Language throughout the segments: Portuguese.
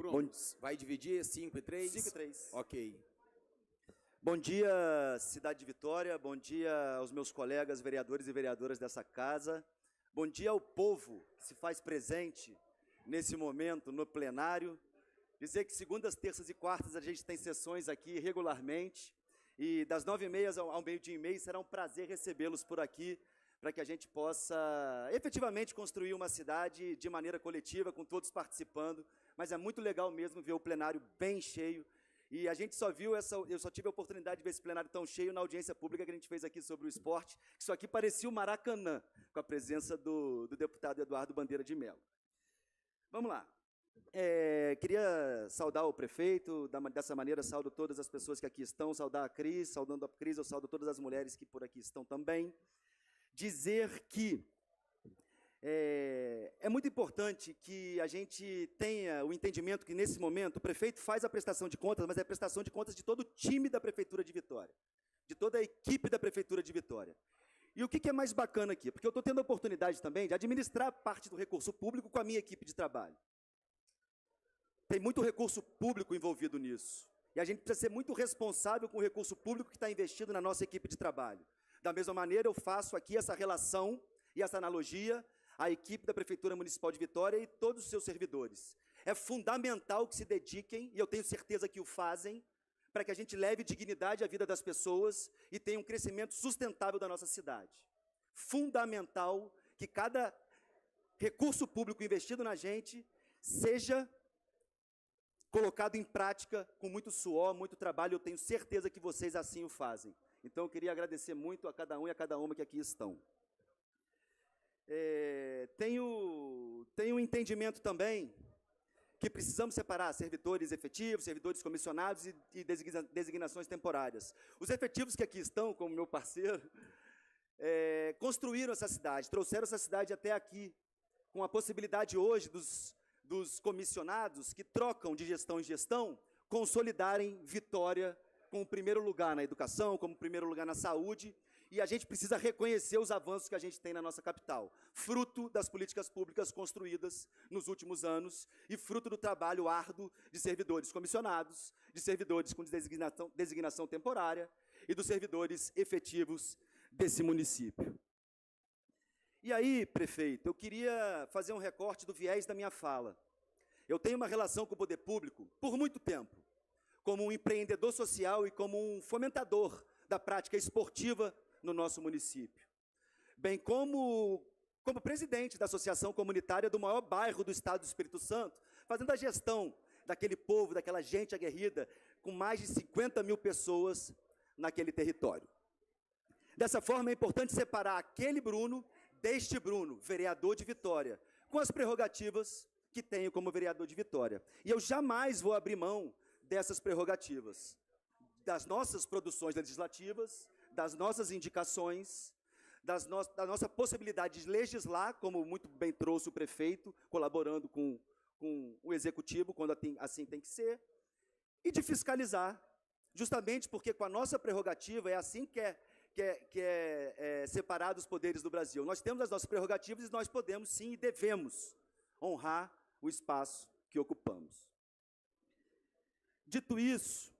Bruno, vai dividir 5 e 3? 5 e 3. Ok. Bom dia, cidade de Vitória. Bom dia aos meus colegas vereadores e vereadoras dessa casa. Bom dia ao povo que se faz presente nesse momento no plenário. Dizer que segundas, terças e quartas a gente tem sessões aqui regularmente. E das 9h30 ao meio-dia e meio será um prazer recebê-los por aqui, para que a gente possa efetivamente construir uma cidade de maneira coletiva, com todos participando, mas é muito legal mesmo ver o plenário bem cheio, e a gente só viu eu só tive a oportunidade de ver esse plenário tão cheio na audiência pública que a gente fez aqui sobre o esporte, que isso aqui parecia o Maracanã, com a presença do deputado Eduardo Bandeira de Mello. Vamos lá. Queria saudar o prefeito, dessa maneira saúdo todas as pessoas que aqui estão, saudar a Cris, saudando a Cris, eu saudo todas as mulheres que por aqui estão também. Dizer que é muito importante que a gente tenha o entendimento que, nesse momento, o prefeito faz a prestação de contas, mas é a prestação de contas de todo o time da Prefeitura de Vitória, de toda a equipe da Prefeitura de Vitória. E o que é mais bacana aqui? Porque eu estou tendo a oportunidade também de administrar parte do recurso público com a minha equipe de trabalho. Tem muito recurso público envolvido nisso. E a gente precisa ser muito responsável com o recurso público que está investido na nossa equipe de trabalho. Da mesma maneira, eu faço aqui essa relação e essa analogia à equipe da Prefeitura Municipal de Vitória e todos os seus servidores. É fundamental que se dediquem, e eu tenho certeza que o fazem, para que a gente leve dignidade à vida das pessoas e tenha um crescimento sustentável da nossa cidade. Fundamental que cada recurso público investido na gente seja colocado em prática com muito suor, muito trabalho, eu tenho certeza que vocês assim o fazem. Então, eu queria agradecer muito a cada um e a cada uma que aqui estão. Tenho um entendimento também que precisamos separar servidores efetivos, servidores comissionados e designações temporárias. Os efetivos que aqui estão, como meu parceiro, construíram essa cidade, trouxeram essa cidade até aqui, com a possibilidade hoje dos comissionados que trocam de gestão em gestão, consolidarem Vitória como o primeiro lugar na educação, como o primeiro lugar na saúde, e a gente precisa reconhecer os avanços que a gente tem na nossa capital, fruto das políticas públicas construídas nos últimos anos e fruto do trabalho árduo de servidores comissionados, de servidores com designação temporária e dos servidores efetivos desse município. E aí, prefeito, eu queria fazer um recorte do viés da minha fala. Eu tenho uma relação com o poder público por muito tempo, como um empreendedor social e como um fomentador da prática esportiva no nosso município. Bem como presidente da associação comunitária do maior bairro do estado do Espírito Santo, fazendo a gestão daquele povo, daquela gente aguerrida, com mais de 50 mil pessoas naquele território. Dessa forma, é importante separar aquele Bruno deste Bruno, vereador de Vitória, com as prerrogativas que tenho como vereador de Vitória. E eu jamais vou abrir mão dessas prerrogativas, das nossas produções legislativas, das nossas indicações, da nossa possibilidade de legislar, como muito bem trouxe o prefeito, colaborando com o executivo, quando assim tem que ser, e de fiscalizar, justamente porque com a nossa prerrogativa é assim que é separado os poderes do Brasil. Nós temos as nossas prerrogativas e nós podemos, sim, e devemos honrar o espaço que ocupamos. Dito isso,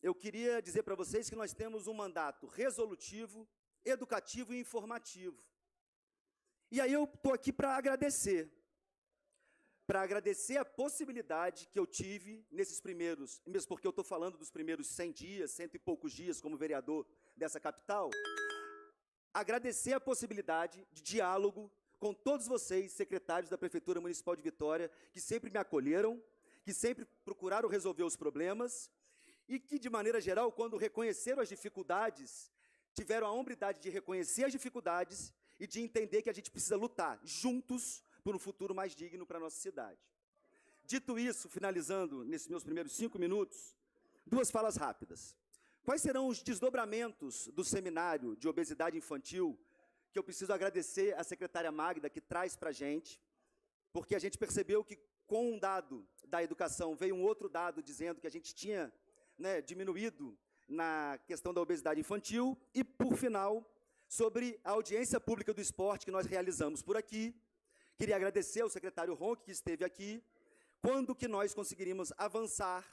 eu queria dizer para vocês que nós temos um mandato resolutivo, educativo e informativo. E aí eu estou aqui para agradecer a possibilidade que eu tive nesses primeiros, mesmo porque eu estou falando dos primeiros 100 dias, 100 e poucos dias como vereador dessa capital, agradecer a possibilidade de diálogo com todos vocês, secretários da Prefeitura Municipal de Vitória, que sempre me acolheram, que sempre procuraram resolver os problemas e que, de maneira geral, quando reconheceram as dificuldades, tiveram a hombridade de reconhecer as dificuldades e de entender que a gente precisa lutar juntos por um futuro mais digno para a nossa cidade. Dito isso, finalizando nesses meus primeiros 5 minutos, 2 falas rápidas. Quais serão os desdobramentos do seminário de obesidade infantil que eu preciso agradecer à secretária Magda, que traz para a gente, porque a gente percebeu que com um dado da educação veio um outro dado dizendo que a gente tinha diminuído na questão da obesidade infantil, e, por final, sobre a audiência pública do esporte que nós realizamos por aqui. Queria agradecer ao secretário Ronque, que esteve aqui, quando que nós conseguiríamos avançar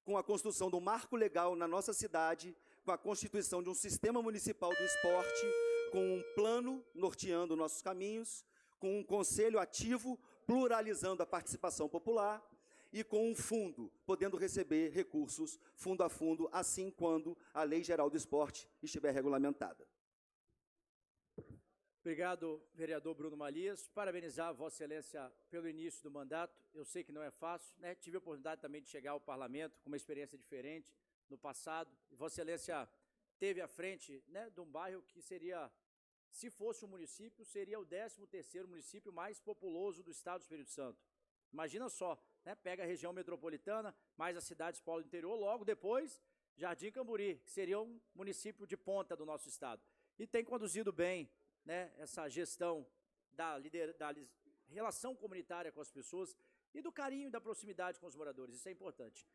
com a construção do marco legal na nossa cidade, com a constituição de um sistema municipal do esporte, com um plano norteando nossos caminhos, com um conselho ativo, pluralizando a participação popular, e com um fundo, podendo receber recursos fundo a fundo, assim quando a Lei Geral do Esporte estiver regulamentada. Obrigado, vereador Bruno Malias. Parabenizar Vossa Excelência pelo início do mandato. Eu sei que não é fácil, né? Tive a oportunidade também de chegar ao parlamento com uma experiência diferente no passado. Vossa Excelência teve à frente, né, de um bairro que seria, se fosse um município, seria o 13º município mais populoso do estado do Espírito Santo. Imagina só, né? Pega a região metropolitana, mais as cidades polo interior, logo depois Jardim Camburi, que seria um município de ponta do nosso estado. E tem conduzido bem, né, essa gestão da relação comunitária com as pessoas e do carinho e da proximidade com os moradores, isso é importante.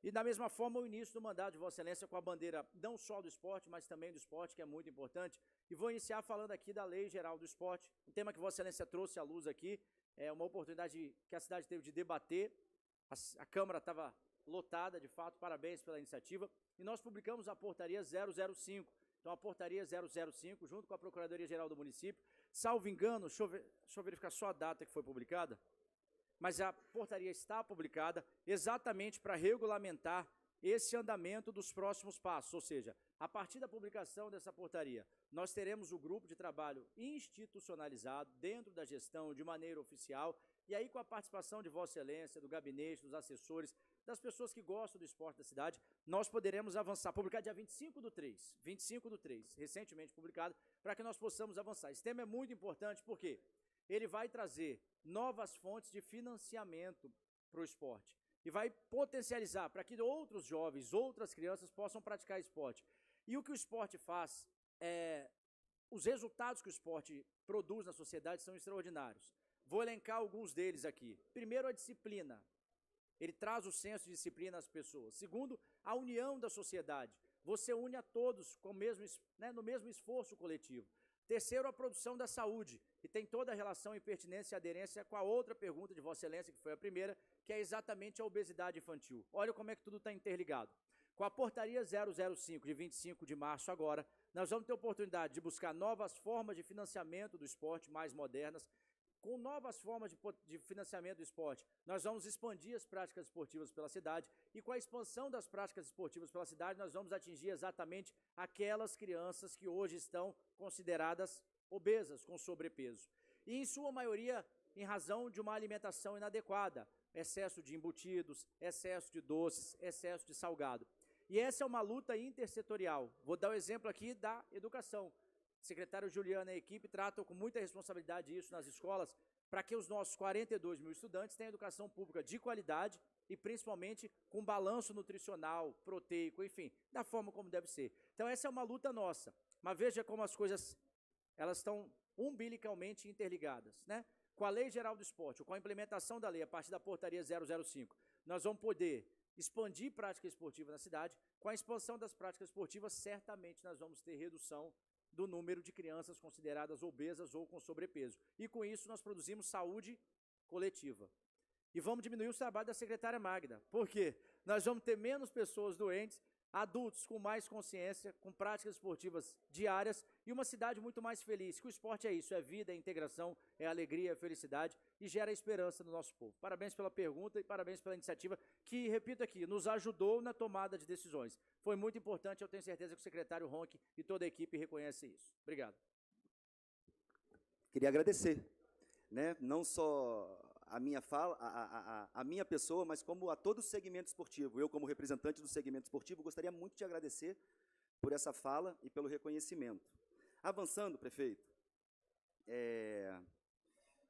E da mesma forma o início do mandato de Vossa Excelência com a bandeira não só do esporte, mas também do esporte, que é muito importante. E vou iniciar falando aqui da Lei Geral do Esporte, um tema que Vossa Excelência trouxe à luz aqui, é uma oportunidade que a cidade teve de debater, a Câmara estava lotada, de fato, parabéns pela iniciativa, e nós publicamos a portaria 005, então a portaria 005, junto com a Procuradoria-Geral do município, salvo engano, deixa eu verificar só a data que foi publicada, mas a portaria está publicada exatamente para regulamentar esse andamento dos próximos passos, ou seja, a partir da publicação dessa portaria, nós teremos o grupo de trabalho institucionalizado dentro da gestão de maneira oficial, e aí com a participação de Vossa Excelência, do gabinete, dos assessores, das pessoas que gostam do esporte da cidade, nós poderemos avançar, publicado dia 25/3, recentemente publicado, para que nós possamos avançar. Esse tema é muito importante porque ele vai trazer novas fontes de financiamento para o esporte e vai potencializar para que outros jovens, outras crianças possam praticar esporte. E o que o esporte faz, os resultados que o esporte produz na sociedade são extraordinários. Vou elencar alguns deles aqui. Primeiro, a disciplina. Ele traz o senso de disciplina às pessoas. Segundo, a união da sociedade. Você une a todos com o mesmo, né, no mesmo esforço coletivo. Terceiro, a produção da saúde, que tem toda a relação e pertinência e aderência com a outra pergunta de Vossa Excelência, que foi a primeira, que é exatamente a obesidade infantil. Olha como é que tudo está interligado. Com a portaria 005, de 25 de março agora, nós vamos ter oportunidade de buscar novas formas de financiamento do esporte mais modernas. Com novas formas de financiamento do esporte, nós vamos expandir as práticas esportivas pela cidade e com a expansão das práticas esportivas pela cidade, nós vamos atingir exatamente aquelas crianças que hoje estão consideradas obesas, com sobrepeso. E em sua maioria, em razão de uma alimentação inadequada, excesso de embutidos, excesso de doces, excesso de salgado. E essa é uma luta intersetorial. Vou dar o exemplo aqui da educação. O secretário Juliano e a equipe tratam com muita responsabilidade isso nas escolas, para que os nossos 42 mil estudantes tenham educação pública de qualidade e principalmente com balanço nutricional, proteico, enfim, da forma como deve ser. Então essa é uma luta nossa, mas veja como as coisas elas estão umbilicalmente interligadas, né? Com a Lei Geral do Esporte, ou com a implementação da lei a partir da portaria 005, nós vamos poder expandir prática esportiva na cidade. Com a expansão das práticas esportivas, certamente nós vamos ter redução do número de crianças consideradas obesas ou com sobrepeso. E com isso nós produzimos saúde coletiva. E vamos diminuir o trabalho da secretária Magda. Por quê? Nós vamos ter menos pessoas doentes, adultos com mais consciência, com práticas esportivas diárias e uma cidade muito mais feliz. Que o esporte é isso, é vida, é integração, é alegria, é felicidade e gera esperança no nosso povo. Parabéns pela pergunta e parabéns pela iniciativa que, repito aqui, nos ajudou na tomada de decisões. Foi muito importante, eu tenho certeza que o secretário Ronque e toda a equipe reconhecem isso. Obrigado. Queria agradecer, né, não só a minha fala, a minha pessoa, mas como a todo o segmento esportivo. Eu, como representante do segmento esportivo, gostaria muito de agradecer por essa fala e pelo reconhecimento. Avançando, prefeito,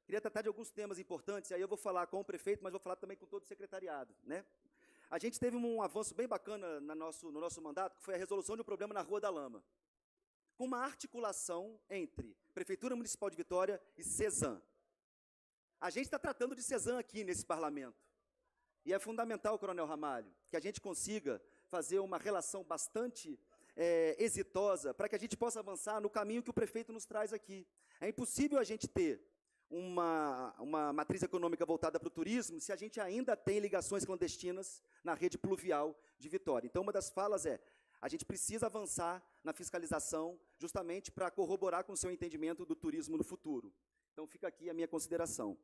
queria tratar de alguns temas importantes, aí eu vou falar com o prefeito, mas vou falar também com todo o secretariado, né? A gente teve um avanço bem bacana no nosso mandato, que foi a resolução de um problema na Rua da Lama, com uma articulação entre Prefeitura Municipal de Vitória e CESAM. A gente está tratando de CESAM aqui nesse parlamento. E é fundamental, Coronel Ramalho, que a gente consiga fazer uma relação bastante exitosa para que a gente possa avançar no caminho que o prefeito nos traz aqui. É impossível a gente ter uma matriz econômica voltada para o turismo se a gente ainda tem ligações clandestinas na rede pluvial de Vitória. Então, uma das falas é: a gente precisa avançar na fiscalização justamente para corroborar com o seu entendimento do turismo no futuro. Então, fica aqui a minha consideração.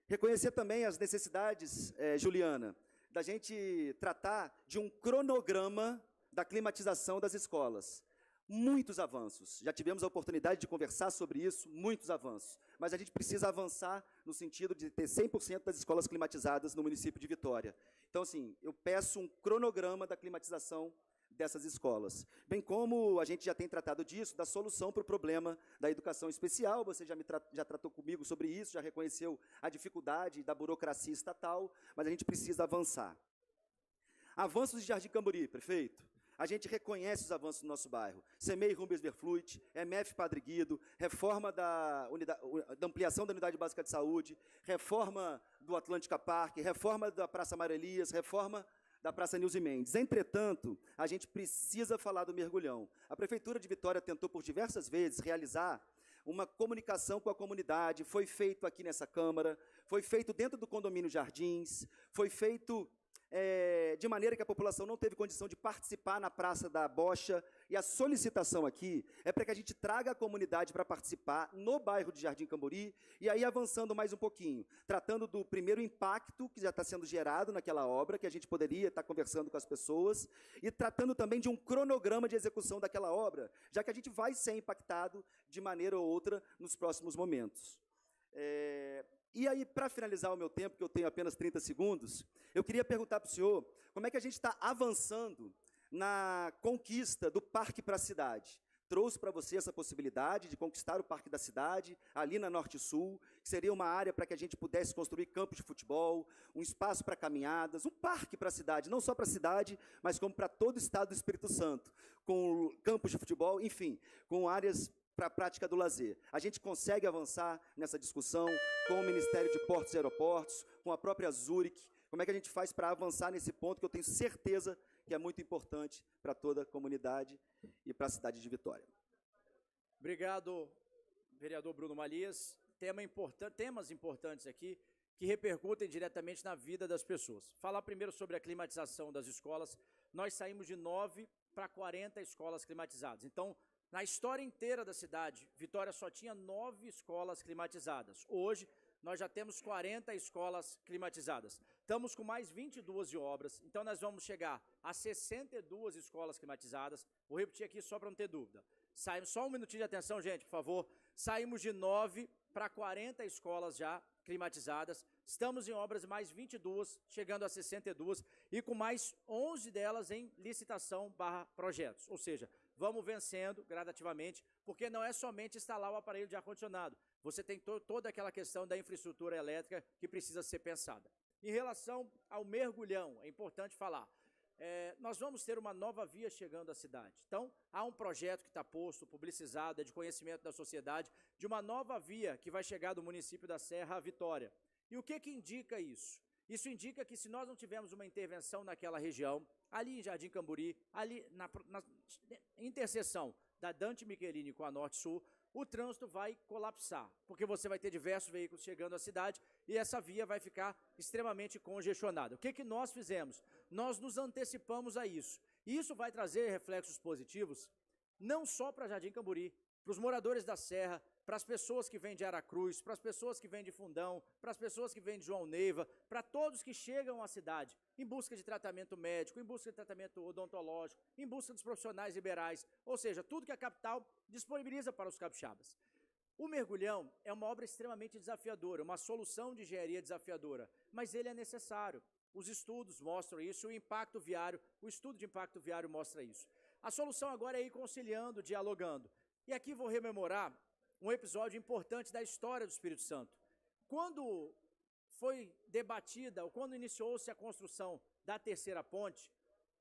Reconhecer também as necessidades, Juliana, da gente tratar de um cronograma da climatização das escolas. Muitos avanços, já tivemos a oportunidade de conversar sobre isso, muitos avanços, mas a gente precisa avançar no sentido de ter 100% das escolas climatizadas no município de Vitória. Então, assim, eu peço um cronograma da climatização dessas escolas, bem como a gente já tem tratado disso, da solução para o problema da educação especial. Você já tratou comigo sobre isso, já reconheceu a dificuldade da burocracia estatal, mas a gente precisa avançar. Avanços de Jardim Camburi, prefeito. A gente reconhece os avanços do nosso bairro. CEMEI Rumbers Verfluit, MF Padre Guido, reforma da ampliação da Unidade Básica de Saúde, reforma do Atlântica Parque, reforma da Praça Amarelias, reforma da Praça Nilce Mendes. Entretanto, a gente precisa falar do mergulhão. A Prefeitura de Vitória tentou por diversas vezes realizar uma comunicação com a comunidade, foi feito aqui nessa Câmara, foi feito dentro do condomínio Jardins, foi feito de maneira que a população não teve condição de participar na Praça da Bocha, e a solicitação aqui é para que a gente traga a comunidade para participar no bairro de Jardim Camburi, e aí avançando mais um pouquinho, tratando do primeiro impacto que já está sendo gerado naquela obra, que a gente poderia estar conversando com as pessoas, e tratando também de um cronograma de execução daquela obra, já que a gente vai ser impactado de maneira ou outra nos próximos momentos. E aí, para finalizar o meu tempo, que eu tenho apenas 30 segundos, eu queria perguntar para o senhor como é que a gente está avançando na conquista do Parque para a Cidade. Trouxe para você essa possibilidade de conquistar o Parque da Cidade, ali na Norte Sul, que seria uma área para que a gente pudesse construir campos de futebol, um espaço para caminhadas, um parque para a cidade, não só para a cidade, mas como para todo o estado do Espírito Santo, com campos de futebol, enfim, com áreas para a prática do lazer. A gente consegue avançar nessa discussão com o Ministério de Portos e Aeroportos, com a própria Zurich. Como é que a gente faz para avançar nesse ponto que eu tenho certeza que é muito importante para toda a comunidade e para a cidade de Vitória? Obrigado, vereador Bruno Malias. Temas importantes aqui que repercutem diretamente na vida das pessoas. Falar primeiro sobre a climatização das escolas. Nós saímos de 9 para 40 escolas climatizadas. Então, na história inteira da cidade, Vitória só tinha 9 escolas climatizadas. Hoje, nós já temos 40 escolas climatizadas. Estamos com mais 22 de obras, então nós vamos chegar a 62 escolas climatizadas. Vou repetir aqui só para não ter dúvida. Só um minutinho de atenção, gente, por favor. Saímos de 9 para 40 escolas já climatizadas. Estamos em obras mais 22, chegando a 62, e com mais 11 delas em licitação/projetos. Ou seja, vamos vencendo gradativamente, porque não é somente instalar o aparelho de ar-condicionado. Você tem toda aquela questão da infraestrutura elétrica que precisa ser pensada. Em relação ao mergulhão, é importante falar. Nós vamos ter uma nova via chegando à cidade. Então, há um projeto que está posto, publicizado, é de conhecimento da sociedade, de uma nova via que vai chegar do município da Serra à Vitória. E o que indica isso? Isso indica que se nós não tivermos uma intervenção naquela região, ali em Jardim Camburi, ali na interseção da Dante Michelini com a Norte-Sul, o trânsito vai colapsar, porque você vai ter diversos veículos chegando à cidade e essa via vai ficar extremamente congestionada. O que nós fizemos? Nós nos antecipamos a isso. E isso vai trazer reflexos positivos, não só para Jardim Camburi, para os moradores da Serra, para as pessoas que vêm de Aracruz, para as pessoas que vêm de Fundão, para as pessoas que vêm de João Neiva, para todos que chegam à cidade em busca de tratamento médico, em busca de tratamento odontológico, em busca dos profissionais liberais, ou seja, tudo que a capital disponibiliza para os capixabas. O mergulhão é uma obra extremamente desafiadora, uma solução de engenharia desafiadora, mas ele é necessário. Os estudos mostram isso, o estudo de impacto viário mostra isso. A solução agora é ir conciliando, dialogando. E aqui vou rememorar um episódio importante da história do Espírito Santo. Quando foi debatida, ou quando iniciou-se a construção da terceira ponte,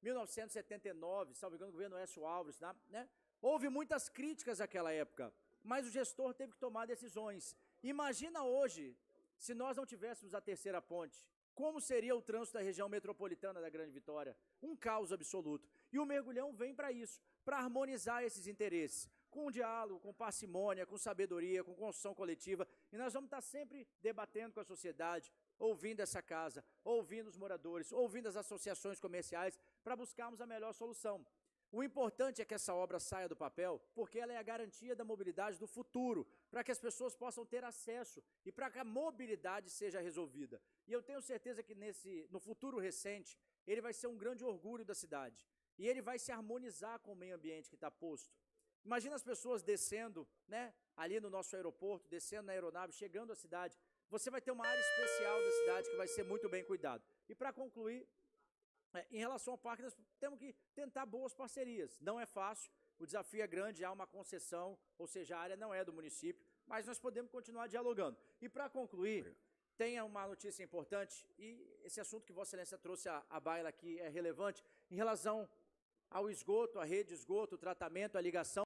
1979, salvo engano, o governo Écio Alves, né? Houve muitas críticas naquela época, mas o gestor teve que tomar decisões. Imagina hoje, se nós não tivéssemos a terceira ponte, como seria o trânsito da região metropolitana da Grande Vitória? Um caos absoluto. E o mergulhão vem para isso, para harmonizar esses interesses. com diálogo, com parcimônia, com sabedoria, com construção coletiva, e nós vamos estar sempre debatendo com a sociedade, ouvindo essa casa, ouvindo os moradores, ouvindo as associações comerciais, para buscarmos a melhor solução. O importante é que essa obra saia do papel, porque ela é a garantia da mobilidade do futuro, para que as pessoas possam ter acesso e para que a mobilidade seja resolvida. E eu tenho certeza que no futuro recente, ele vai ser um grande orgulho da cidade. E ele vai se harmonizar com o meio ambiente que está posto. Imagina as pessoas descendo, né, ali no nosso aeroporto, descendo na aeronave, chegando à cidade. Você vai ter uma área especial da cidade que vai ser muito bem cuidado. E para concluir, em relação ao parque, nós temos que tentar boas parcerias. Não é fácil, o desafio é grande, há uma concessão, ou seja, a área não é do município, mas nós podemos continuar dialogando. E para concluir, tem uma notícia importante, e esse assunto que Vossa Excelência trouxe à baila aqui é relevante, em relação ao esgoto, à rede de esgoto, o tratamento, a ligação.